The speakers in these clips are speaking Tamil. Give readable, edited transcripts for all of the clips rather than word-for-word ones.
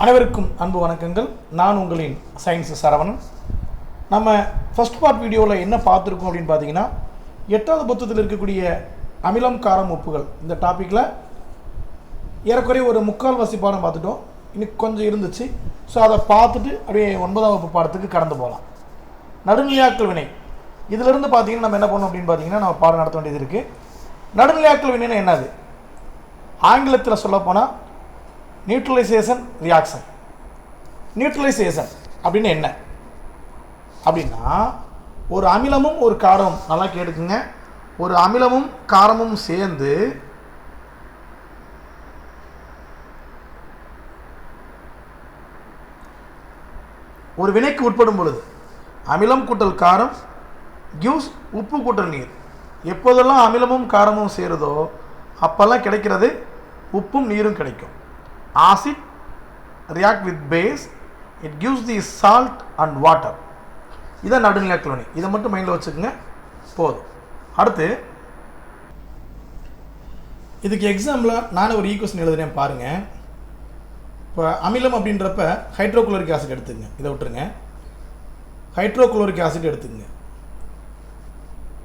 அனைவருக்கும் அன்பு வணக்கங்கள். நான் உங்களின் சயின்ஸ் சரவணன். நம்ம ஃபர்ஸ்ட் பார்ட் வீடியோவில் என்ன பார்த்துருக்கோம் அப்படின்னு பார்த்தீங்கன்னா, 8வது புத்தகத்தில் இருக்கக்கூடிய அமிலம் காரம் உப்புகள் இந்த டாப்பிக்கில் ஏறக்குறைய ஒரு முக்கால்வாசி பாடம் பார்த்துட்டோம். இன்னைக்கு கொஞ்சம் இருந்துச்சு. ஸோ அதை பார்த்துட்டு அப்படியே 9ஆம் வகுப்பு பாடத்துக்கு கடந்து போகலாம். நடுநிலையாக்கல் வினை இதிலிருந்து பார்த்தீங்கன்னா நம்ம என்ன பண்ணோம் அப்படின்னு பார்த்தீங்கன்னா, நம்ம பாடம் நடத்த வேண்டியது இருக்குது. நடுநிலையாக்கல் வினைன்னா என்னது? ஆங்கிலத்தில் சொல்லப்போனால் நியூட்ரலைசேஷன் ரியாக்ஷன். நியூட்ரலைசேஷன் அப்படின்னு என்ன அப்படின்னா, ஒரு அமிலமும் ஒரு காரமும், நல்லா கேட்டுக்குங்க, ஒரு அமிலமும் காரமும் சேர்ந்து ஒரு வினைக்கு உட்படும் பொழுது அமிலம் கூட்டல் காரம் கிவ்ஸ் உப்பு கூட்டல் நீர். எப்போதெல்லாம் அமிலமும் காரமும் சேருதோ அப்போல்லாம் கிடைக்கிறது உப்பும் நீரும் கிடைக்கும். Acid react with base, it gives the salt and water. இதான் நடுநிலையாக்கல் வினை. இதை மட்டும் மைண்டில் வச்சுக்கோங்க போதும். அடுத்து இதுக்கு எக்ஸாம்பிளாக நானே ஒரு ஈக்குவேஷன் எழுதுறேன் பாருங்கள். இப்போ அமிலம் அப்படின்றப்ப ஹைட்ரோகுளோரிக் ஆசிட் எடுத்துக்கங்க, இதை விட்டுருங்க. ஹைட்ரோகுளோரிக் ஆசிட் எடுத்துக்கங்க.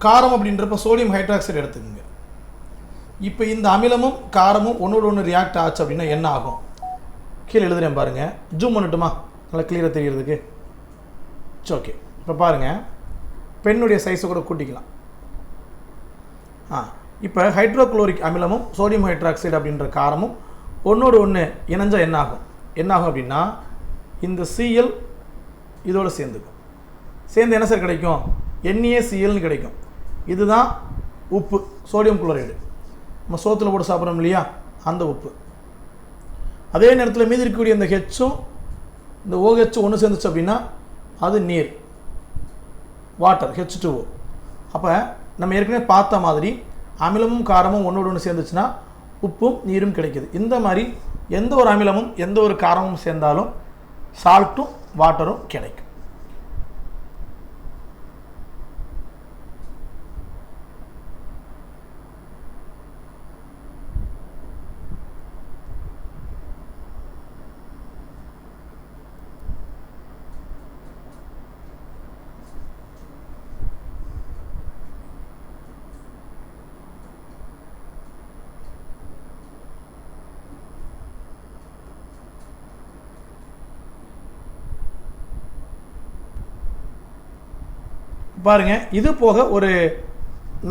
காரம் அப்படின்றப்ப சோடியம் ஹைட்ராக்சைடு எடுத்துக்கங்க. இப்போ இந்த அமிலமும் காரமும் ஒன்றோடு ஒன்று ரியாக்ட் ஆச்சு அப்படின்னா என்ன ஆகும்? கீழே எழுதுறேன் பாருங்கள். ஜூம் பண்ணட்டுமா நல்லா கிளியராக தெரியறதுக்கு? ஓகே. இப்போ பாருங்கள், பெண்ணுடைய சைஸை கூட கூட்டிக்கலாம். இப்போ ஹைட்ரோகுளோரிக் அமிலமும் சோடியம் ஹைட்ராக்சைடு அப்படின்ற காரமும் ஒன்றோடு ஒன்று இணைஞ்சால் என்ன ஆகும்? என்ன ஆகும் அப்படின்னா, இந்த சிஎல் இதோடு சேர்ந்துக்கும். சேர்ந்து என்ன சார் கிடைக்கும்? NaClன்னு கிடைக்கும். இதுதான் உப்பு, சோடியம் குளோரைடு. நம்ம சோத்தில் போட்டு சாப்பிட்றோம் இல்லையா, அந்த உப்பு. அதே நேரத்தில் மீதி இருக்கக்கூடிய இந்த ஹெச்சும் இந்த OH ஒன்று சேர்ந்துச்சு அப்படின்னா அது நீர், வாட்டர், H2O. அப்போ நம்ம ஏற்கனவே பார்த்த மாதிரி அமிலமும் காரமும் ஒன்றோடு ஒன்று சேர்ந்துச்சுன்னா உப்பும் நீரும் கிடைக்கிது. இந்த மாதிரி எந்த ஒரு அமிலமும் எந்த ஒரு காரமும் சேர்ந்தாலும் சால்ட்டும் வாட்டரும் கிடைக்கும். பாருங்க, இது போக ஒரு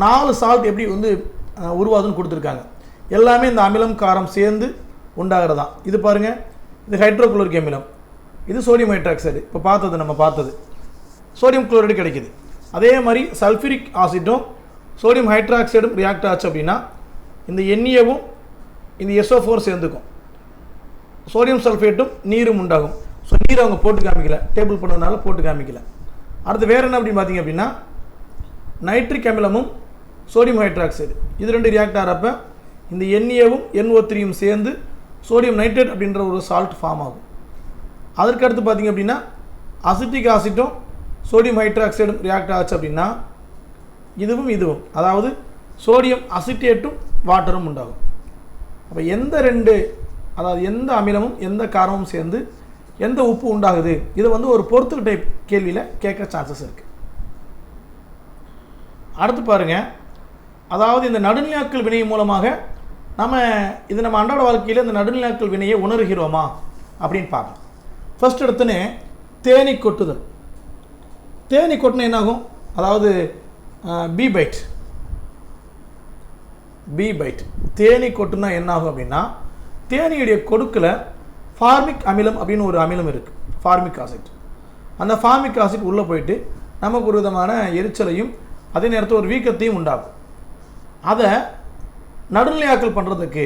4 சால்ட் எப்படி உருவாதுன்னு கொடுத்துருக்காங்க. எல்லாமே இந்த அமிலம் காரம் சேர்ந்து உண்டாகிறதா. இது பாருங்கள், இது ஹைட்ரோகுளோரிக் அமிலம், இது சோடியம் ஹைட்ராக்சைடு. இப்போ நம்ம பார்த்தது சோடியம் குளோரைடு கிடைக்குது. அதே மாதிரி சல்ஃபூரிக் ஆசிட்டும் சோடியம் ஹைட்ராக்சைடும் ரியாக்ட் ஆச்சு அப்படின்னா இந்த Naவும் இந்த SO4 சேர்ந்துக்கும். சோடியம் சல்ஃபேட்டும் நீரும் உண்டாகும். ஸோ நீரை அவங்க போட்டு காமிக்கல, டேபிள் பண்ணதுனால போட்டு காமிக்கல. அடுத்து வேறு என்ன அப்படின்னு பார்த்தீங்க அப்படின்னா, நைட்ரிக் அமிலமும் சோடியம் ஹைட்ராக்சைடு இது ரெண்டு ரியாக்ட் ஆகிறப்ப இந்த Naவும் NO3யும் சேர்ந்து சோடியம் நைட்ரேட் அப்படின்ற ஒரு சால்ட் ஃபார்ம் ஆகும். அதற்கு அடுத்து பார்த்தீங்க அப்படின்னா அசிட்டிக் ஆசிட்டும் சோடியம் ஹைட்ராக்சைடும் ரியாக்ட் ஆச்சு அப்படின்னா இதுவும் அதாவது சோடியம் அசிட்டேட்டும் வாட்டரும் உண்டாகும். அப்போ எந்த அமிலமும் எந்த காரமும் சேர்ந்து எந்த உப்பு உண்டாகுது, இதை ஒரு பொறுத்துக்கு டைப் கேள்வியில் கேட்க சான்சஸ் இருக்குது. அடுத்து பாருங்கள், அதாவது இந்த நடுநிலையாக்கல் வினை மூலமாக நம்ம அன்றாட வாழ்க்கையில் இந்த நடுநிலையாக்கல் வினையை உணர்கிறோமா அப்படின்னு பார்க்கலாம். ஃபர்ஸ்ட் எடுத்துன்னு தேனி கொட்டுதல். தேனி கொட்டினா என்னாகும்? அதாவது பீ பைட். தேனி கொட்டுனா என்னாகும் அப்படின்னா, தேனியுடைய கொடுக்கில் ஃபார்மிக் அமிலம் அப்படின்னு ஒரு அமிலம் இருக்குது, ஃபார்மிக் ஆசிட். அந்த ஃபார்மிக் ஆசிட் உள்ளே போயிட்டு நமக்கு ஒரு விதமான எரிச்சலையும் அதே நேரத்தில் ஒரு வீக்கத்தையும் உண்டாகும். அதை நடுநிலையாக்கல் பண்ணுறதுக்கு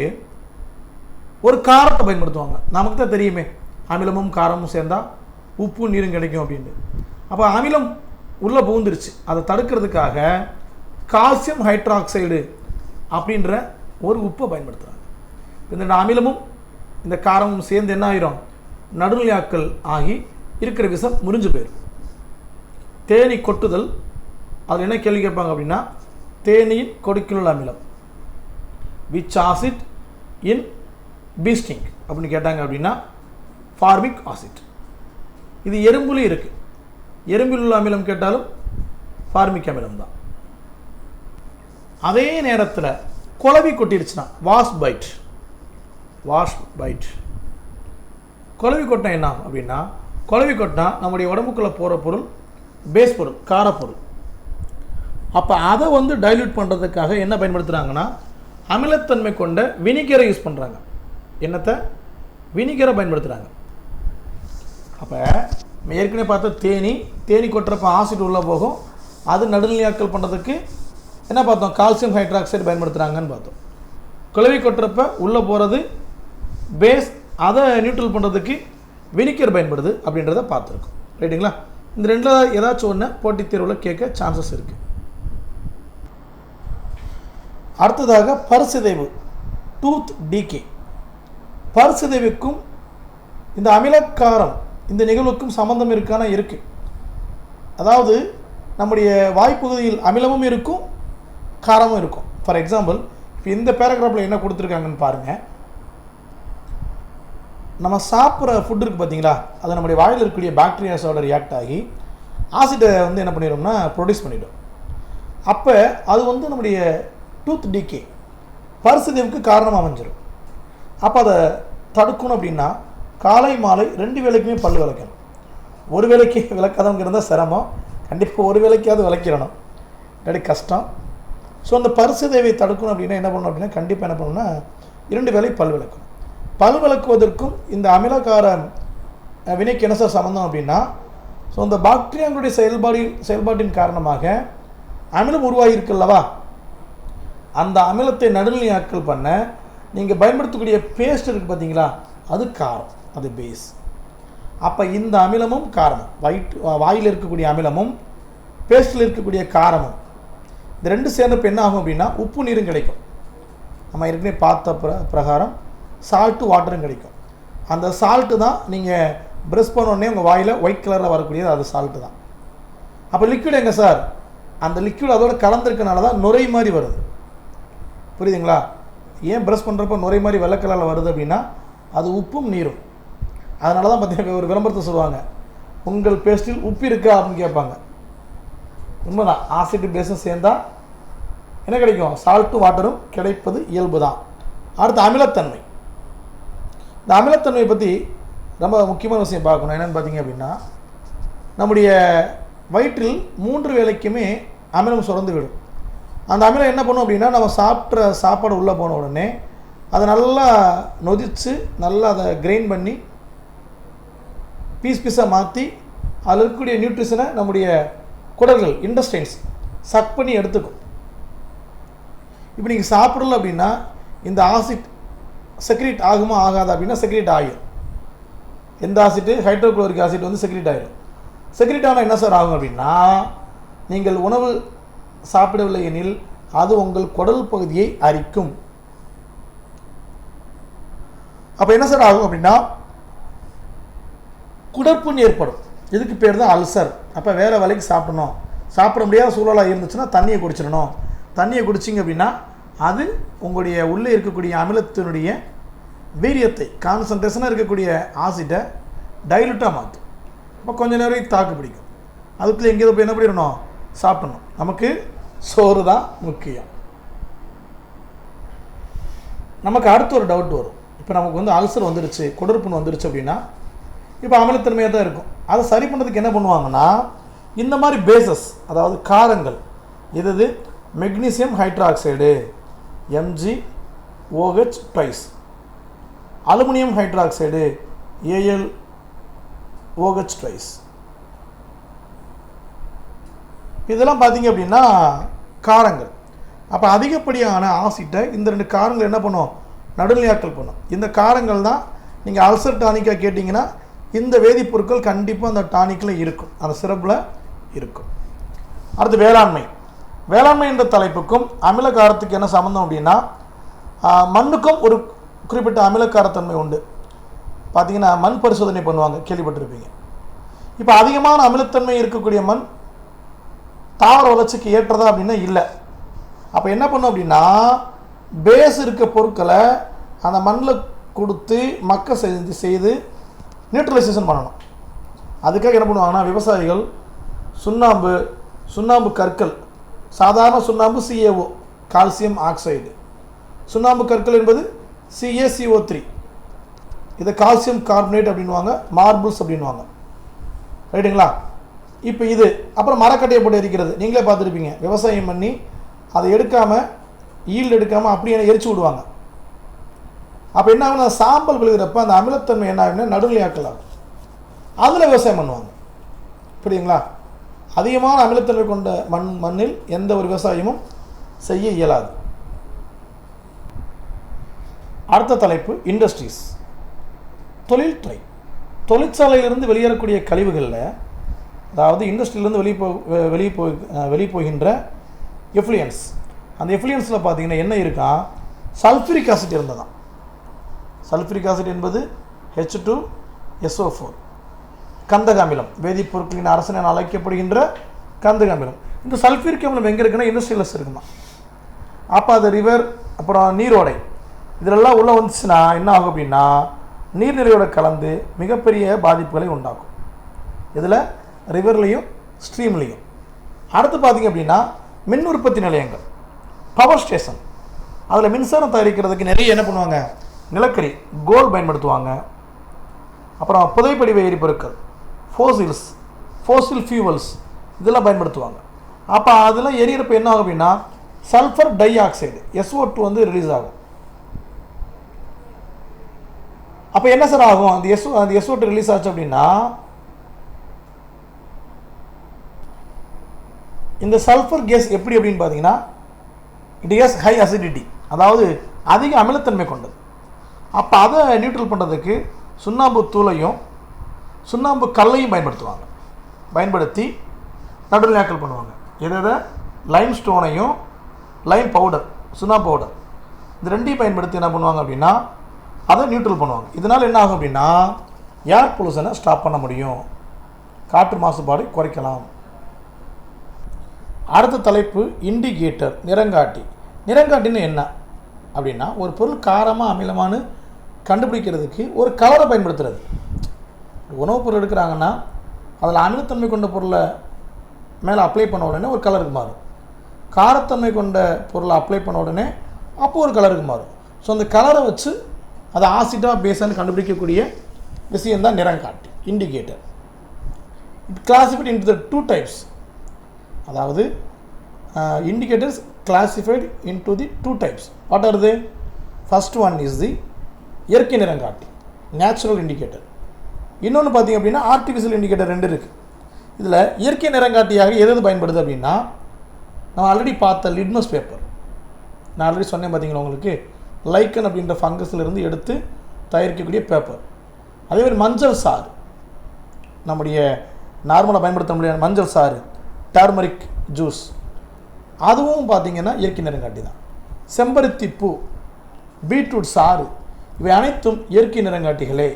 ஒரு காரத்தை பயன்படுத்துவாங்க. நமக்கு தான் தெரியுமே, அமிலமும் காரமும் சேர்ந்தால் உப்பு நீரும் கிடைக்கும் அப்படின்ட்டு. அப்போ அமிலம் உள்ளே புகுந்துருச்சு, அதை தடுக்கிறதுக்காக கால்சியம் ஹைட்ராக்சைடு அப்படின்ற ஒரு உப்பை பயன்படுத்துகிறாங்க. இந்த அமிலமும் இந்த காரமும் சேர்ந்து என்ன ஆயிரும்? நடுநிலையாக்கல் ஆகி இருக்கிற விஷம் முறிஞ்சு போயிடும். தேனி கொட்டுதல், அது என்ன கேள்வி கேட்பாங்க அப்படின்னா, தேனியின் கொடுக்கிலுள்ள அமிலம் விச் ஆசிட் இன் பீஸ்டிங் அப்படின்னு கேட்டாங்க அப்படின்னா ஃபார்மிக் ஆசிட். இது எறும்புலையும் இருக்குது. எறும்பில் உள்ள அமிலம் கேட்டாலும் ஃபார்மிக் அமிலம் தான். அதே நேரத்தில் குளவி கொட்டிருச்சுன்னா வாஷ் பைட். குளவி கொட்டினா என்ன அப்படின்னா, குளவி கொட்டினா நம்முடைய உடம்புக்குள்ளே போகிற பொருள் பேஸ் பொருள், காரப்பொருள். அப்போ அதை வந்து டைல்யூட் பண்ணுறதுக்காக என்ன பயன்படுத்துகிறாங்கன்னா, அமிலத்தன்மை கொண்ட வினிகரை யூஸ் பண்ணுறாங்க. என்னத்தை? வினிகரை பயன்படுத்துகிறாங்க. அப்போ ஏற்கனவே பார்த்தா தேனி கொட்டுறப்ப ஆசிட் உள்ளே போகும். அது நடுநிலையாக்கல் பண்ணுறதுக்கு என்ன பார்த்தோம்? கால்சியம் ஹைட்ராக்சைடு பயன்படுத்துகிறாங்கன்னு பார்த்தோம். குளவி கொட்டுறப்ப உள்ளே போகிறது பேஸ், அதை நியூட்ரல் பண்ணுறதுக்கு வினிகர் பயன்படுது அப்படின்றத பார்த்துருக்கோம். ரைட்டுங்களா? இந்த ரெண்டில் ஏதாச்சும் ஒன்று போட்டித் தேர்வில் கேட்க சான்சஸ் இருக்குது. அடுத்ததாக பற்சிதைவு, டூத் டீகே. பற்சிதைவுக்கும் இந்த அமிலக்காரம் இந்த நிகழ்வுக்கும் சம்பந்தம் இருக்கான இருக்குது. அதாவது நம்முடைய வாய்ப்பகுதியில் அமிலமும் இருக்கும், காரமும் இருக்கும். ஃபார் எக்ஸாம்பிள், இப்போ இந்த பேராகிராஃபில் என்ன கொடுத்துருக்காங்கன்னு பாருங்கள். நம்ம சாப்பிட்ற ஃபுட் இருக்குது பார்த்தீங்களா, அது நம்முடைய வாயில் இருக்கக்கூடிய பாக்டீரியாஸோட ரியாக்ட் ஆகி ஆசிட்டை வந்து என்ன பண்ணிடும்னா ப்ரொடியூஸ் பண்ணிவிடும். அப்போ அது வந்து நம்முடைய டூத் டீகே, பற்சிதைவுக்கு காரணமாக அமைஞ்சிடும். அப்போ அதை தடுக்கணும் அப்படின்னா காலை மாலை 2 வேளைக்குமே பல் விளக்கணும். ஒரு வேளைக்கு விளக்காதவங்க இருந்தால் சிரமம், கண்டிப்பாக ஒரு வேளைக்காவது விளக்கிடணும், இல்லாட்டி கஷ்டம். ஸோ அந்த பற்சிதைவை தடுக்கணும் அப்படின்னா என்ன பண்ணணும் அப்படின்னா, கண்டிப்பாக என்ன பண்ணணும்னா 2 வேளை பல் விளக்கணும். பல் விளக்குவதற்கும் இந்த அமிலக்கார வினைக்கு என்ன சார் சம்மந்தம் அப்படின்னா, ஸோ அந்த பாக்டீரியாங்களுடைய செயல்பாட்டின் காரணமாக அமிலம் உருவாகியிருக்குல்லவா, அந்த அமிலத்தை நடுநிலையாக்கல் பண்ண நீங்கள் பயன்படுத்தக்கூடிய பேஸ்ட் இருக்குது பார்த்தீங்களா, அது காரம், அது பேஸ். அப்போ இந்த அமிலமும் காரமும், வாயில் இருக்கக்கூடிய அமிலமும் பேஸ்ட்டில் இருக்கக்கூடிய காரமும் இந்த ரெண்டு சேர்ந்தப்போ என்ன ஆகும் அப்படின்னா உப்பு நீரும் கிடைக்கும். நம்ம ஏற்கனவே பார்த்த பிரகாரம் சால்ட்டு வாட்டரும் கிடைக்கும். அந்த சால்ட்டு தான் நீங்கள் ப்ரெஷ் பண்ணோடனே உங்கள் வாயில் ஒயிட் கலரில் வரக்கூடியது, அது சால்ட்டு தான். அப்போ லிக்விட் எங்கே சார்? அந்த லிக்விட் அதோட கலந்துருக்கனால தான் நுரை மாதிரி வருது. புரியுதுங்களா? ஏன் ப்ரெஷ் பண்ணுறப்போ நுரை மாதிரி வெள்ளை கலரில் வருது அப்படின்னா அது உப்பும் நீரும். அதனால தான் பார்த்தீங்கன்னா ஒரு விளம்பரத்தை சொல்லுவாங்க, உங்கள் பேஸ்ட்டில் உப்பு இருக்கா அப்படின்னு கேட்பாங்க. உண்மைதான், ஆசிட் பேஸும் சேர்ந்தால் என்ன கிடைக்கும்? சால்ட்டும் வாட்டரும் கிடைப்பது இயல்பு தான். அடுத்து அமிலத்தன்மை. இந்த அமிலத்தன்மையை பற்றி ரொம்ப முக்கியமான விஷயம் பார்க்கணும். என்னென்னு பார்த்தீங்க அப்படின்னா, நம்முடைய வயிற்றில் 3 வேளைக்குமே அமிலம் சுரந்து விடும். அந்த அமிலம் என்ன பண்ணும் அப்படின்னா, நம்ம சாப்பிட்ற சாப்பாடு உள்ளே போன உடனே அதை நல்லா நொதித்து நல்லா அதை கிரைண்ட் பண்ணி பீஸாக மாற்றி அதில் இருக்கக்கூடிய நியூட்ரிஷனை நம்முடைய குடல்கள் இன்டெஸ்டைன்ஸ் சக் பண்ணி எடுத்துக்கும். இப்போ நீங்கள் சாப்பிடல அப்படின்னா இந்த ஆசிட் செக்ரீட் ஆகுமா ஆகாது அப்படின்னா செக்ரீட் ஆகிடும். எந்த ஆசிட்டு? ஹைட்ரோகுளோரிக் ஆசிட் வந்து செக்ரீட் ஆகிடும். செக்ரீட் ஆனால் என்ன சார் ஆகும் அப்படின்னா, நீங்கள் உணவு சாப்பிடவில்லை எனில் அது உங்கள் குடல் பகுதியை அரிக்கும். அப்போ என்ன சார் ஆகும் அப்படின்னா குடற்புண் ஏற்படும். இதுக்கு பேர் தான் அல்சர். அப்போ வேறு வேலைக்கு சாப்பிடணும், சாப்பிட முடியாத சூழலாக இருந்துச்சுன்னா தண்ணியை குடிச்சிடணும். தண்ணியை குடிச்சிங்க அப்படின்னா அது உங்களுடைய உள்ளே இருக்கக்கூடிய அமிலத்தினுடைய வீரியத்தை, கான்சன்ட்ரேஷனாக இருக்கக்கூடிய ஆசிட்டை டைலூட்டாக மாற்றும். அப்போ கொஞ்சம் நேரம் தாக்கு பிடிக்கும். அதுக்குள்ளே எங்கேயாவது போய் என்ன பண்ணிடணும்? சாப்பிடணும். நமக்கு சோறு தான் முக்கியம். நமக்கு அடுத்து ஒரு டவுட் வரும். இப்போ நமக்கு வந்து அல்சர் வந்துடுச்சு, குடற்புண் வந்துடுச்சு அப்படின்னா இப்போ அமிலத்தன்மையாக தான் இருக்கும். அதை சரி பண்ணுறதுக்கு என்ன பண்ணுவாங்கன்னா, இந்த மாதிரி பேசஸ், அதாவது காரங்கள், இது magnesium hydroxide MgOH twice, aluminium hydroxide AlOH twice. இதெல்லாம் பார்த்தீங்க அப்படின்னா காரங்கள். அப்போ அதிகப்படியான ஆசிட்டை இந்த 2 காரங்கள் என்ன பண்ணும்? நடுநிலையாக்கல் பண்ணும். இந்த காரங்கள் தான் நீங்கள் அல்சர் டானிக்காக கேட்டிங்கன்னா இந்த வேதிப்பொருட்கள் கண்டிப்பாக அந்த டானிக்கில் இருக்கும், அந்த சிரப்பில் இருக்கும். அடுத்து வேளாண்மை. வேளாண்மை என்ற தலைப்புக்கும் அமிலக்காரத்துக்கு என்ன சம்மந்தம் அப்படின்னா, மண்ணுக்கும் ஒரு குறிப்பிட்ட அமிலக்காரத்தன்மை உண்டு. பார்த்திங்கன்னா மண் பரிசோதனை பண்ணுவாங்க, கேள்விப்பட்டிருப்பீங்க. இப்போ அதிகமான அமிலத்தன்மை இருக்கக்கூடிய மண் தாவர வளர்ச்சிக்கு ஏற்றதா அப்படின்னா இல்லை. அப்போ என்ன பண்ணும் அப்படின்னா, பேஸ் இருக்க பொருட்களை அந்த மண்ணில் கொடுத்து மக்க செய்து நியூட்ரலைசேஷன் பண்ணணும். அதுக்காக என்ன பண்ணுவாங்கன்னா விவசாயிகள் சுண்ணாம்பு கற்கள், சாதாரண சுண்ணாம்பு CaO கால்சியம் ஆக்சைடு, சுண்ணாம்பு கற்கள் என்பது CaCO3, இதை கால்சியம் கார்பனேட் அப்படின்வாங்க, மார்பிள்ஸ் அப்படின்வாங்க. ரைட்டுங்களா? இப்போ இது அப்புறம் மரக்கட்டையை போட்டு எரிக்கிறது நீங்களே பார்த்துருப்பீங்க. விவசாயம் பண்ணி அதை எடுக்காமல், ஈல்டு எடுக்காமல் அப்படியே எரிச்சு விடுவாங்க. அப்போ என்ன ஆகுனா சாம்பல் விழுகிறப்ப அந்த அமிலத்தன்மை என்ன ஆகுனா நடுநிலையாக்கல் ஆகும். அதில் விவசாயம் பண்ணுவாங்க. புரியுங்களா? அதிகமான அமிலத்தன்மை கொண்ட மண்ணில் எந்த ஒரு விவசாயமும் செய்ய இயலாது. அடுத்த தலைப்பு இண்டஸ்ட்ரீஸ், தொழில்துறை. தொழிற்சாலையிலிருந்து வெளியேறக்கூடிய கழிவுகளில், அதாவது இண்டஸ்ட்ரியிலேருந்து வெளியே போகின்ற எஃப்ளூயன்ஸ், அந்த எஃப்ளூயன்ஸில் பார்த்தீங்கன்னா என்ன இருக்கா, சல்ஃபூரிக் ஆசிட் இருந்ததான். சல்ஃபூரிக் ஆசிட் என்பது H2SO4, கந்தக அமிலம், வேதிப்பொருட்களின் அரசன் என அழைக்கப்படுகின்ற கந்தக அமிலம். இந்த சல்ஃபூரிக் அமிலம் எங்கே இருக்குன்னா இண்டஸ்ட்ரியலில் இருக்குமா. அப்போ அது ரிவர், அப்புறம் நீரோடை, இதிலெல்லாம் உள்ளே வந்துச்சுன்னா என்ன ஆகும் அப்படின்னா நீர்நிலையோட கலந்து மிகப்பெரிய பாதிப்புகளை உண்டாக்கும். இதில் ரிவர்லேயும் ஸ்ட்ரீம்லேயும். அடுத்து பார்த்திங்க அப்படின்னா மின் உற்பத்தி நிலையங்கள், பவர் ஸ்டேஷன், அதில் மின்சாரம் தயாரிக்கிறதுக்கு நிறைய என்ன பண்ணுவாங்க, நிலக்கரி, கோல் பயன்படுத்துவாங்க. அப்புறம் புதைப்படிவ எரிபொருட்கள், ஃபோசில் ஃபியூவல்ஸ், இதெல்லாம் பயன்படுத்துவாங்க. அப்போ அதெல்லாம் எரியிறப்ப என்ன ஆகும் அப்படின்னா சல்ஃபர் டை ஆக்சைடு SO2 வந்து ரிலீஸ் ஆகும். அப்போ என்ன சார் ஆகும், அந்த SO2 ரிலீஸ் ஆச்சு அப்படின்னா இந்த சல்ஃபர் கேஸ் எப்படி அப்படின்னு பார்த்தீங்கன்னா இட் ஹேஸ் ஹை அசிடிட்டி, அதாவது அதிக அமிலத்தன்மை கொண்டது. அப்போ அதை நியூட்ரல் பண்ணுறதுக்கு சுண்ணாம்பு தூளையும் சுண்ணாம்பு கல்லையும் பயன்படுத்தி நடுநிலையாக்கல் பண்ணுவாங்க. எதை லைம் ஸ்டோனையும் லைம் பவுடர், சுண்ணாம்பு பவுடர், இது ரெண்டையும் பயன்படுத்தி என்ன பண்ணுவாங்க அப்படின்னா அதை நியூட்ரல் பண்ணுவாங்க. இதனால் என்ன ஆகும் அப்படின்னா ஏர் பொல்யூஷனை ஸ்டாப் பண்ண முடியும், காற்று மாசுபாடு குறைக்கலாம். அடுத்த தலைப்பு இண்டிகேட்டர், நிறங்காட்டி. நிறங்காட்டின்னு என்ன அப்படின்னா ஒரு பொருள் காரமாக அமிலமானு கண்டுபிடிக்கிறதுக்கு ஒரு கலரை பயன்படுத்துறது. உணவுப் பொருள் எடுக்கிறாங்கன்னா அதில் அமிலத்தன்மை கொண்ட பொருளை மேலே அப்ளை பண்ண உடனே ஒரு கலருக்கு மாறும், காரத்தன்மை கொண்ட பொருளை அப்ளை பண்ண உடனே அப்போ ஒரு கலருக்கு மாறும். ஸோ அந்த கலரை வச்சு அதை ஆசிட்டாக பேஸான்னு கண்டுபிடிக்கக்கூடிய விஷயந்தான் நிறங்காட்டி, indicator. It classified into the 2 types, அதாவது indicators classified into the 2 types. What are they? First one is the இயற்கை நிறங்காட்டி, நேச்சுரல் இண்டிகேட்டர். இன்னொன்று பார்த்திங்க அப்படின்னா ஆர்டிஃபிஷியல் இண்டிகேட்டர் 2 இருக்குது. இதில் இயற்கை நிறங்காட்டியாக எது பயன்படுது அப்படின்னா நம்ம ஆல்ரெடி பார்த்த லிட்மஸ் பேப்பர், நான் ஆல்ரெடி சொன்னேன் பார்த்தீங்களா உங்களுக்கு, லைக்கன் அப்படின்ற ஃபங்கஸ்லேருந்து எடுத்து தயாரிக்கக்கூடிய பேப்பர். அதேமாதிரி மஞ்சள் சாறு, நம்முடைய நார்மலாக பயன்படுத்த முடியாத மஞ்சள் சாறு, டர்மரிக் ஜூஸ், அதுவும் பார்த்திங்கன்னா இயற்கை நிறங்காட்டி தான். செம்பருத்தி பூ, பீட்ரூட் சாறு, இவை அனைத்தும் இயற்கை நிறங்காட்டிகளே.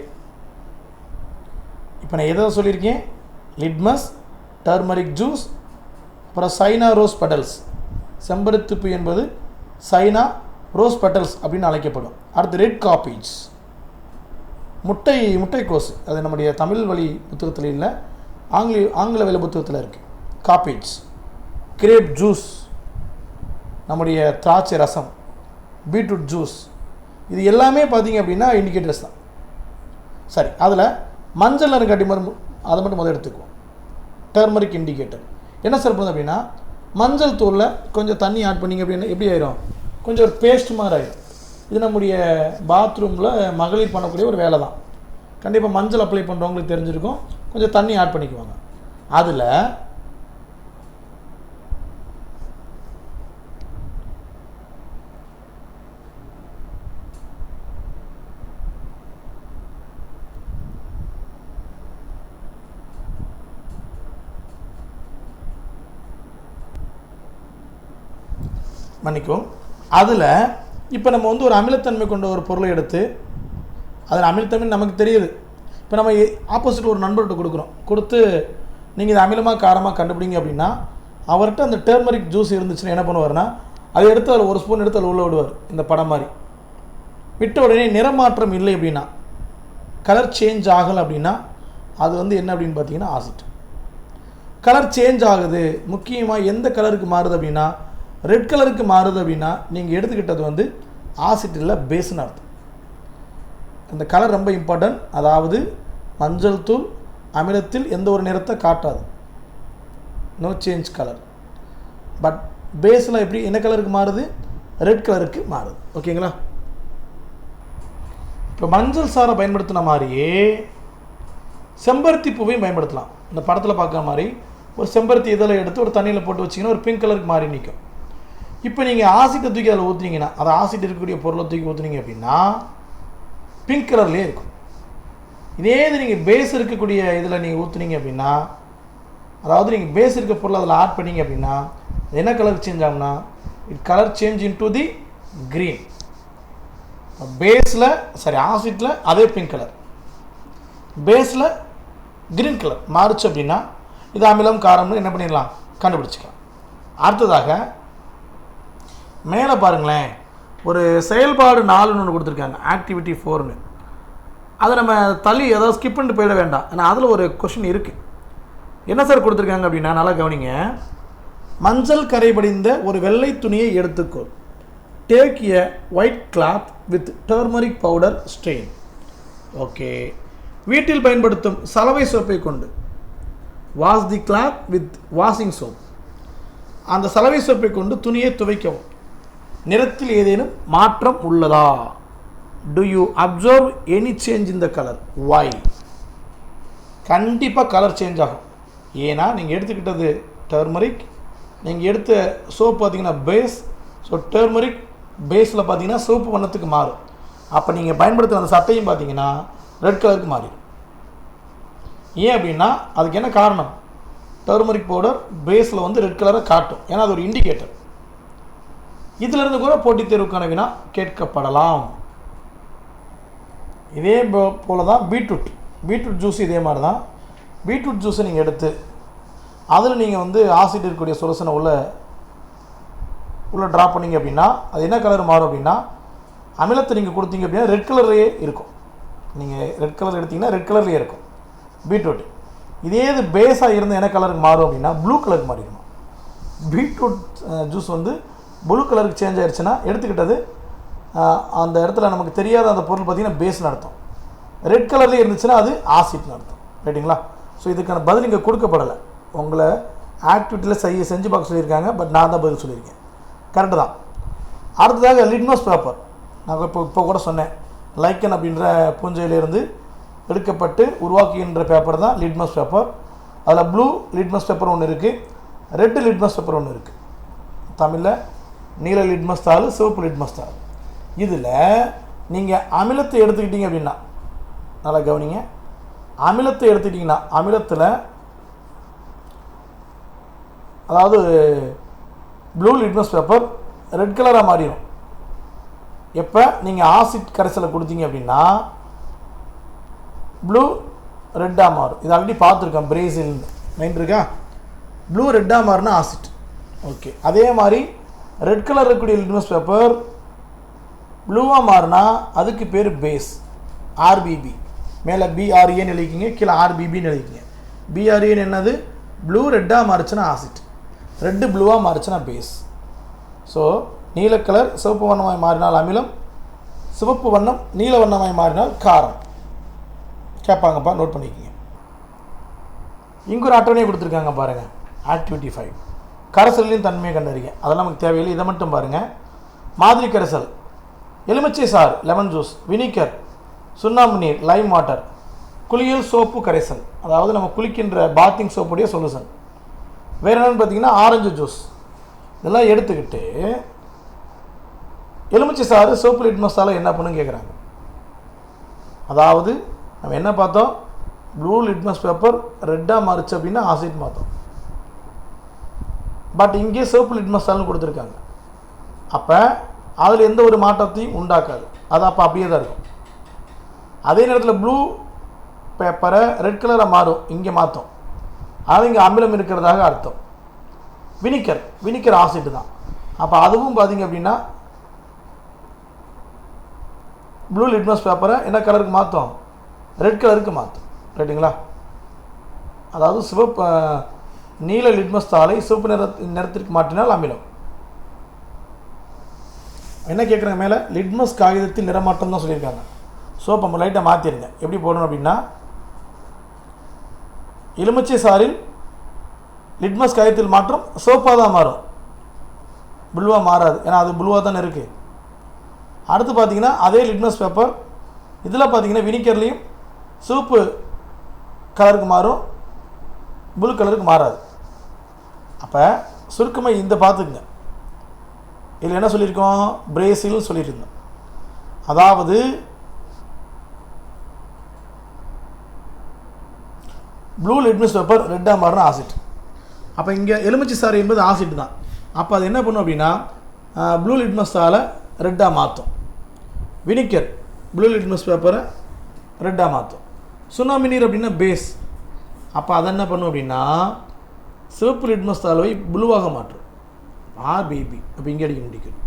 இப்போ நான் எதை சொல்லியிருக்கேன், லிட்மஸ், டர்மரிக் ஜூஸ், அப்புறம் சைனா ரோஸ் பெட்டல்ஸ். செம்பருத்தி பூ என்பது சைனா ரோஸ் பெட்டல்ஸ் அப்படின்னு அழைக்கப்படும். அடுத்து ரெட் காப்பேஜ், முட்டைக்கோசு, அது நம்முடைய தமிழ் வழி புத்தகத்தில் இல்லை, ஆங்கில வழி புத்தகத்தில் இருக்குது. காப்பேஜ், கிரேப் ஜூஸ், நம்முடைய திராட்சை ரசம், பீட்ரூட் ஜூஸ், இது எல்லாமே பார்த்திங்க அப்படின்னா இண்டிகேட்டர்ஸ் தான். சரி, அதில் மஞ்சள் நிறங்காட்டி அதை மட்டும் முதல் எடுத்துக்குவோம். டர்மரிக் இண்டிகேட்டர் என்ன சார் பண்ணுது அப்படின்னா மஞ்சள் தூளில் கொஞ்சம் தண்ணி ஆட் பண்ணிங்க அப்படின்னா எப்படி ஆயிரும், கொஞ்சம் ஒரு பேஸ்ட் மாதிரி ஆயிடும். இது நம்முடைய பாத்ரூமில் மகளிர் பண்ணக்கூடிய ஒரு வேலை தான். கண்டிப்பாக மஞ்சள் அப்ளை பண்ணுறவங்களுக்கு தெரிஞ்சிருக்கும், கொஞ்சம் தண்ணி ஆட் பண்ணிக்குவாங்க. அதில் மன்னிக்கும், அதில் இப்போ நம்ம வந்து ஒரு அமிலத்தன்மை கொண்ட ஒரு பொருளை எடுத்து, அதில் அமிலத்தன்மை நமக்கு தெரியுது. இப்போ நம்ம ஆப்போசிட் ஒரு நண்பர்கிட்ட கொடுத்து நீங்கள் இது அமிலமாக காரமாக கண்டுபிடிங்க அப்படின்னா அவர்கிட்ட அந்த டர்மரிக் ஜூஸ் இருந்துச்சுன்னா என்ன பண்ணுவார்னா அதை எடுத்து அதில் ஒரு ஸ்பூன் எடுத்து அதில் உள்ள விடுவார், இந்த படம் மாதிரி விட்ட உடனே நிறமாற்றம் இல்லை அப்படின்னா கலர் சேஞ்ச் ஆகலை அப்படின்னா அது வந்து என்ன அப்படின்னு பார்த்தீங்கன்னா ஆசிட். கலர் சேஞ்ச் ஆகுது, முக்கியமாக எந்த கலருக்கு மாறுது அப்படின்னா ரெட் கலருக்கு மாறுது அப்படின்னா நீங்கள் எடுத்துக்கிட்டது வந்து ஆசிட் இல்லை பேஸ்னு அர்த்தம். அந்த கலர் ரொம்ப இம்பார்ட்டன்ட். அதாவது மஞ்சள் தூள் அமிலத்தில் எந்த ஒரு நிறத்தை காட்டாது, நோ சேஞ்ச் கலர். பட் பேஸில் எப்படி என்ன கலருக்கு மாறுது, ரெட் கலருக்கு மாறுது. ஓகேங்களா? இப்போ மஞ்சள் சாரை பயன்படுத்தின மாதிரியே செம்பருத்தி பூவையும் பயன்படுத்தலாம். இந்த படத்தில் பார்க்குற மாதிரி ஒரு செம்பருத்தி இதழை எடுத்து ஒரு தண்ணியில் போட்டு வச்சிங்கன்னா ஒரு பிங்க் கலருக்கு மாறி நிற்கும். இப்போ நீங்கள் ஆசிட்டை தூக்கி அதில் ஊற்றுனீங்கன்னா, அதை ஆசிட் இருக்கக்கூடிய பொருளை தூக்கி ஊற்றுனீங்க அப்படின்னா பிங்க் கலர்லேயே இருக்கும். இதே இது நீங்கள் பேஸ் இருக்கக்கூடிய இதில் நீங்கள் ஊற்றுனீங்க அப்படின்னா, அதாவது நீங்கள் பேஸ் இருக்க பொருள் அதில் ஆட் பண்ணிங்க அப்படின்னா என்ன கலர் சேஞ்ச் ஆகும்னா it colour change in to the green. பேஸில் ஆசிட்டில் அதே பிங்க் கலர், பேஸில் க்ரீன் கலர் மாறுச்சு அப்படின்னா இது அமிலம் காரம்னு என்ன பண்ணிடலாம், கண்டுபிடிச்சிக்கலாம். அடுத்ததாக மேலே பாருங்களேன், ஒரு செயல்பாடு 4ன்னு ஒன்று கொடுத்துருக்காங்க, ஆக்டிவிட்டி 4ன்னு. அதை நம்ம தள்ளி ஏதாவது ஸ்கிப் பண்ணிட்டு போயிட வேண்டாம். ஏன்னா அதில் ஒரு கொஷின் இருக்குது. என்ன சார் கொடுத்துருக்காங்க அப்படின்னா, நல்லா கவனிங்க. மஞ்சள் கரைபடிந்த ஒரு வெள்ளை துணியை எடுத்துக்கொள். Take a white cloth with turmeric powder strain. Okay. வீட்டில் பயன்படுத்தும் சலவை சோப்பை கொண்டு wash the cloth with washing soap. அந்த சலவை சோப்பை கொண்டு துணியை துவைக்கவும். நிறத்தில் ஏதேனும் மாற்றம் உள்ளதா? Do you observe any change in the colour? Why? கண்டிப்பாக கலர் சேஞ்ச் ஆகும். ஏன்னா நீங்கள் எடுத்துக்கிட்டது டர்மரிக், நீங்கள் எடுத்த சோப் பார்த்தீங்கன்னா பேஸ். ஸோ டர்மரிக் பேஸில் பார்த்தீங்கன்னா சோப்பு வண்ணத்துக்கு மாறும். அப்போ நீங்கள் பயன்படுத்துகிற அந்த சட்டையும் பார்த்தீங்கன்னா ரெட் கலருக்கு மாறிடும். ஏன் அப்படின்னா அதுக்கு என்ன காரணம், டர்மரிக் பவுடர் பேஸில் வந்து ரெட் கலரை காட்டும். ஏன்னா அது ஒரு இண்டிகேட்டர். இதிலிருந்து கூட போட்டித் தேர்வுக்கான வினா கேட்கப்படலாம். இதே போல தான் பீட்ரூட் ஜூஸ் இதே மாதிரி தான். பீட்ரூட் ஜூஸை நீங்கள் எடுத்து அதில் நீங்கள் வந்து ஆசிட் இருக்கக்கூடிய சொல்யூஷனை உள்ள ட்ராப் பண்ணிங்க அப்படின்னா அது என்ன கலர் மாறும் அப்படின்னா, அமிலத்தை நீங்கள் கொடுத்தீங்க அப்படின்னா ரெட் கலர்லேயே இருக்கும். நீங்கள் ரெட் கலர் எடுத்திங்கன்னா ரெட் கலர்லேயே இருக்கும் பீட்ரூட். இதே இது பேஸாக இருந்து என்ன கலருக்கு மாறும் அப்படின்னா ப்ளூ கலருக்கு மாறிடுமா. பீட்ரூட் ஜூஸ் வந்து ப்ளூ கலருக்கு சேஞ்ச் ஆயிடுச்சுன்னா எடுத்துக்கிட்டது அந்த இடத்துல நமக்கு தெரியாத அந்த பொருள் பார்த்திங்கன்னா பேஸ்னு அர்த்தம். ரெட் கலர்லேயே இருந்துச்சுன்னா அது ஆசிட்னு அர்த்தம். ரைட்டுங்களா? ஸோ இதுக்கான பதில் இங்கே கொடுக்கப்படலை. உங்களை ஆக்டிவிட்டியில் செஞ்சு பார்க்க சொல்லியிருக்காங்க. பட் நான் தான் பதில் சொல்லியிருக்கேன். கரெக்டு தான். அடுத்ததாக லிட்மஸ் பேப்பர். நான் இப்போ கூட சொன்னேன், லைக்கன் அப்படின்ற பூஞ்சையிலிருந்து எடுக்கப்பட்டு உருவாக்குகின்ற பேப்பர் தான் லிட்மஸ் பேப்பர். அதில் ப்ளூ லிட்மஸ் பேப்பர் ஒன்று இருக்குது, ரெட்டு லிட்மஸ் பேப்பர் ஒன்று இருக்குது. தமிழில் நீல லிட்மஸ் தாள், சிவப்பு லிட்மஸ் தாள். இதில் நீங்கள் அமிலத்தை எடுத்துக்கிட்டீங்க அப்படின்னா, நல்லா கவனிங்க, அமிலத்தை எடுத்துக்கிட்டிங்கன்னா அமிலத்தில் அதாவது ப்ளூ லிட்மஸ் பேப்பர் ரெட் கலராக மாறிடும். எப்போ நீங்கள் ஆசிட் கரைசலை கொடுத்தீங்க அப்படின்னா ப்ளூ ரெட்டாக மாறும். இது ஆல்ரெடி பார்த்துருக்கேன், பிரேசில் மைண்ட் இருக்கா. ப்ளூ ரெட்டாக மாறினா ஆசிட். ஓகே. அதே மாதிரி ரெட் கலர் இருக்கக்கூடிய லிட்மஸ் பேப்பர் ப்ளூவாக மாறினா அதுக்கு பேர் பேஸ், ஆர்பிபி. மேலே பிஆர்ஏன்னு எழுதிக்கிங்க, கீழே ஆர்பிபின்னு எழுதிக்கிங்க. பிஆர்ஏன்னு என்னது, ப்ளூ ரெட்டாக மாறிச்சுன்னா ஆசிட், ரெட்டு ப்ளூவாக மாறிச்சுன்னா பேஸ். ஸோ நீல கலர் சிவப்பு வண்ணமாய் மாறினால் அமிலம், சிவப்பு வண்ணம் நீல வண்ணமாய் மாறினால் காரம். கேட்பாங்கப்பா, நோட் பண்ணிக்கோங்க. இங்கே ஒரு அட்டவணையை கொடுத்துருக்காங்க பாருங்கள், ஆக்டிவிட்டி 5. கரைசலின் தன்மையை கண்டறிங்க. அதெல்லாம் நமக்கு தேவையில்லை, இதை மட்டும் பாருங்கள். மாதிரி கரைசல் எலுமிச்சை சாறு லெமன் ஜூஸ், வினிகர் சுண்ணாம்பு நீர் லைம் வாட்டர், குளியல் சோப்பு கரைசல் அதாவது நம்ம குளிக்கின்ற பாத்திங் சோப்புடைய சொல்யூஷன். வேறு என்னென்னு பார்த்தீங்கன்னா ஆரஞ்சு ஜூஸ். இதெல்லாம் எடுத்துக்கிட்டு எலுமிச்சை சாறு சோப்பு லிட்மஸ் தாளை என்ன பண்ணுன்னு கேட்குறாங்க. அதாவது நம்ம என்ன பார்த்தோம், ப்ளூ லிட்மஸ் பேப்பர் ரெட்டாக மாறிச்சு அப்படின்னா ஆசிட் பார்த்தோம். பட் இங்கே சோப்பு லிட்மஸ் தாள்னு கொடுத்துருக்காங்க. அப்போ அதில் எந்த ஒரு மாற்றத்தையும் உண்டாக்காது, அது அப்போ அப்படியே தான் இருக்கும். அதே நேரத்தில் ப்ளூ பேப்பரை ரெட் கலராக மாறும், இங்கே மாற்றும், அது இங்கே அமிலம் இருக்கிறதாக அர்த்தம். வினிகர் ஆசிட் தான். அப்போ அதுவும் பார்த்திங்க அப்படின்னா ப்ளூ லிட்மஸ் பேப்பரை என்ன கலருக்கு மாற்றும், ரெட் கலருக்கு மாற்றும். ரைட்டுங்களா? அதாவது சிவப்பு நீல லிட்மஸ் தாளை சிவப்பு நிறத்திற்கு மாற்றினால் அமிலம். என்ன கேட்குறாங்க மேலே? லிட்மஸ் காகிதத்தில் நிறமாற்றம் தான் சொல்லியிருக்காங்க. சோப்பு நம்ம லைட்டை மாற்றிடுங்க. எப்படி போடணும் அப்படின்னா, எலுமிச்சை சாறில் லிட்மஸ் காகிதத்தில் மாற்றம் சோப்பாக தான் மாறும், புளுவாக மாறாது. ஏன்னா அது புளுவாக தானே இருக்குது. அடுத்து பார்த்தீங்கன்னா அதே லிட்மஸ் பேப்பர் இதில் பார்த்தீங்கன்னா வினிகர்லேயும் சிவப்பு கலருக்கு மாறும், ப்ளூ கலருக்கு மாறாது. அப்போ சுருக்கமாக இந்த பார்த்துக்குங்க. இதில் என்ன சொல்லியிருக்கோம்? பிரேசில் சொல்லியிருந்தோம். அதாவது ப்ளூ லிட்மஸ் பேப்பர் ரெட்டாக மாறின ஆசிட். அப்போ இங்கே எலுமிச்சை சாறு என்பது ஆசிட் தான். அப்போ அது என்ன பண்ணும் அப்படின்னா ப்ளூ லிட்மஸ் தாளை ரெட்டாக மாற்றும். வினிகர் ப்ளூ லிட்மஸ் பேப்பரை ரெட்டாக மாற்றும். சுண்ணாம்பு நீர் அப்படின்னா பேஸ். அப்போ அதை என்ன பண்ணும் அப்படின்னா சிவப்பு லிட்மஸ் தாளை ப்ளூவாக மாற்றும். ஆர்பிபி. அப்போ இங்கே அடிக்க முடிக்கும்.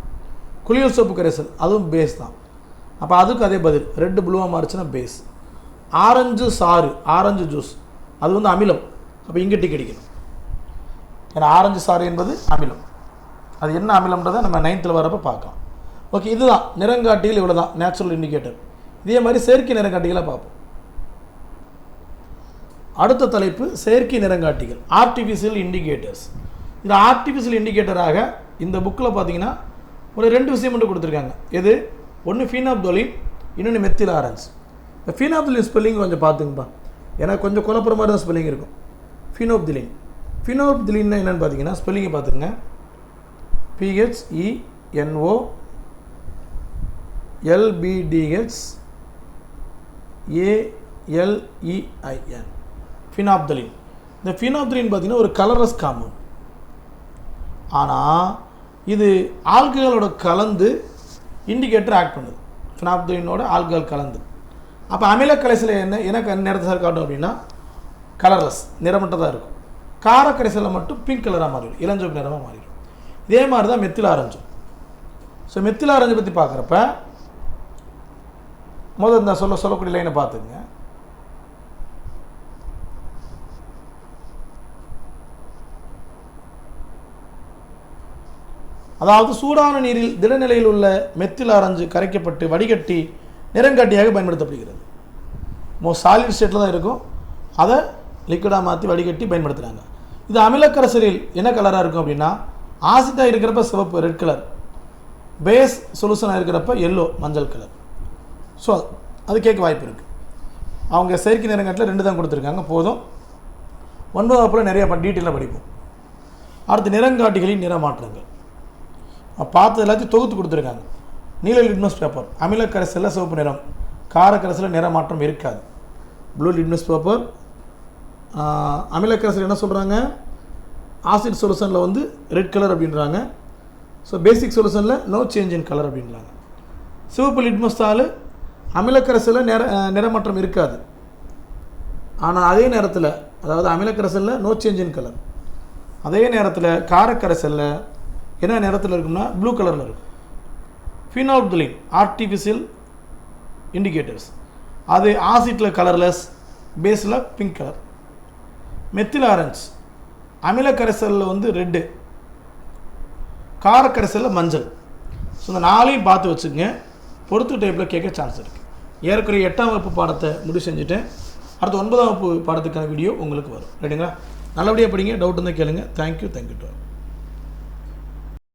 குளியல் சோப்பு கரைசல் அதுவும் பேஸ் தான். அப்போ அதுக்கு அதே பதில், ரெட்டு ப்ளூவாக மாறிச்சுன்னா பேஸ். ஆரஞ்சு சாறு, ஆரஞ்சு ஜூஸ் அது வந்து அமிலம். அப்போ இங்கே டிக் அடிக்கணும். ஏன்னா ஆரஞ்சு சாறு என்பது அமிலம். அது என்ன அமிலம்ன்றதை நம்ம 9th வரப்போ பார்க்கலாம். ஓகே, இதுதான் நிறங்காட்டிகள். இவ்வளோ தான் நேச்சுரல் இண்டிகேட்டர். இதே மாதிரி செயற்கை நிறங்காட்டிகளை பார்ப்போம். அடுத்த தலைப்பு செயற்கை நிறங்காட்டிகள், ஆர்டிஃபிஷியல் இண்டிகேட்டர்ஸ். இது ஆர்டிஃபிஷியல் இண்டிகேட்டராக இந்த புக்கில் பார்த்தீங்கன்னா ஒரு 2 விஷயம் மட்டும் கொடுத்துருக்காங்க. எது? ஒன்று ஃபீனாப்தோலின், இன்னொன்று மெத்தில் ஆரஞ்சு. இந்த ஃபீனாப்தோலின் ஸ்பெல்லிங் கொஞ்சம் பார்த்துங்கப்பா, ஏன்னா கொஞ்சம் குழப்பற மாதிரி தான் ஸ்பெல்லிங் இருக்கும். ஃபினோப்திலின். ஃபினோப்திலின்னா என்னென்னு பார்த்தீங்கன்னா ஸ்பெல்லிங்கை பார்த்துங்க. PHENOLBDHALEIN. ஃபினாப்தலின். இந்த ஃபினாப்தலின் பார்த்தீங்கன்னா ஒரு கலரஸ் காம்பவுண்ட். ஆனால் இது ஆல்கஹாலோட கலந்து இண்டிகேட்டர் ஆக்ட் பண்ணுது. ஃபினாப்தலினோட ஆல்கஹால் கலந்து. அப்போ அமில கரைசல் என்ன நிறத்தை காட்டும் அப்படின்னா கலர்லெஸ், நிறமட்டதாக இருக்கும். கார கரைசலில் மட்டும் பிங்க் கலராக மாறிடும், இளஞ்சிவப்பு நிறமாக மாறிடும். இதே மாதிரி தான் methyl orange. So methyl orange பற்றி பார்க்குறப்ப முதல் இந்த சொல்லக்கூடிய லைனை பார்த்துங்க. அதாவது சூடான நீரில் திடநிலையில் உள்ள மெத்தில் ஆரஞ்சு கரைக்கப்பட்டு வடிகட்டி நிறங்காட்டியாக பயன்படுத்தப்படுகிறது. சாலிட் ஸ்டேட்டில் தான் இருக்கும், அதை லிக்விடாக மாற்றி வடிகட்டி பயன்படுத்துகிறாங்க. இது அமிலக்கரைசலில் என்ன கலராக இருக்கும் அப்படின்னா ஆசிட்டாக இருக்கிறப்ப சிவப்பு, ரெட் கலர். பேஸ் சொல்யூஷனாக இருக்கிறப்ப எல்லோ, மஞ்சள் கலர். ஸோ அது கேட்க வாய்ப்பு இருக்குது. அவங்க செயற்கை நிறங்காட்டில் 2 தான் கொடுத்துருக்காங்க, போதும். 9th வகுப்பில் நிறையா டீட்டெயிலாக படிப்போம். அடுத்து நிறங்காட்டிகளின் நிறமாற்றங்கள் பார்த்து எல்லாத்தையும் தொகுத்து கொடுத்துருக்காங்க. நீல லிட்மஸ் பேப்பர் அமிலக்கரைசலில் சிவப்பு நிறம், காரக்கரைசலில் நிறமாற்றம் இருக்காது. ப்ளூ லிட்மஸ் பேப்பர் அமிலக்கரைசல் என்ன சொல்கிறாங்க? ஆசிட் சொல்யூஷனில் வந்து ரெட் கலர் அப்படின்றாங்க. ஸோ பேசிக் சொல்யூஷனில் நோ சேஞ்ச் இன் கலர் அப்படின்றாங்க. சிவப்பு லிட்மஸ் தாள் அமிலக்கரைசலில் நிறமாற்றம் இருக்காது. ஆனால் அதே நேரத்தில், அதாவது அமிலக்கரைசலில் நோ சேஞ்ச் இன் கலர், அதே நேரத்தில் காரக்கரைசலில் என்ன நிறத்தில் இருக்குன்னா ப்ளூ கலரில் இருக்கும். ஃபினாப்தலின் ஆர்டிஃபிஷியல் இண்டிகேட்டர்ஸ், அது ஆசிட்டில் கலர்லெஸ், பேஸில் பிங்க் கலர். மெத்தில் ஆரஞ்சு அமிலக்கரைசலில் வந்து ரெட்டு, காரக்கரைசலில் மஞ்சள். ஸோ இந்த 4ஐயும் பார்த்து வச்சுக்கோங்க. பொறுத்து டைப்பில் கேட்க சான்ஸ் இருக்குது. ஏற்கனவே 8ஆம் வகுப்பு பாடத்தை முடிவு செஞ்சுட்டேன். அடுத்து 9ஆம் வகுப்பு பாடத்துக்கான வீடியோ உங்களுக்கு வரும். ரைட்டுங்களா? நல்லபடியாக படிங்க. டவுட் இருந்தால் கேளுங்க. தேங்க்யூ.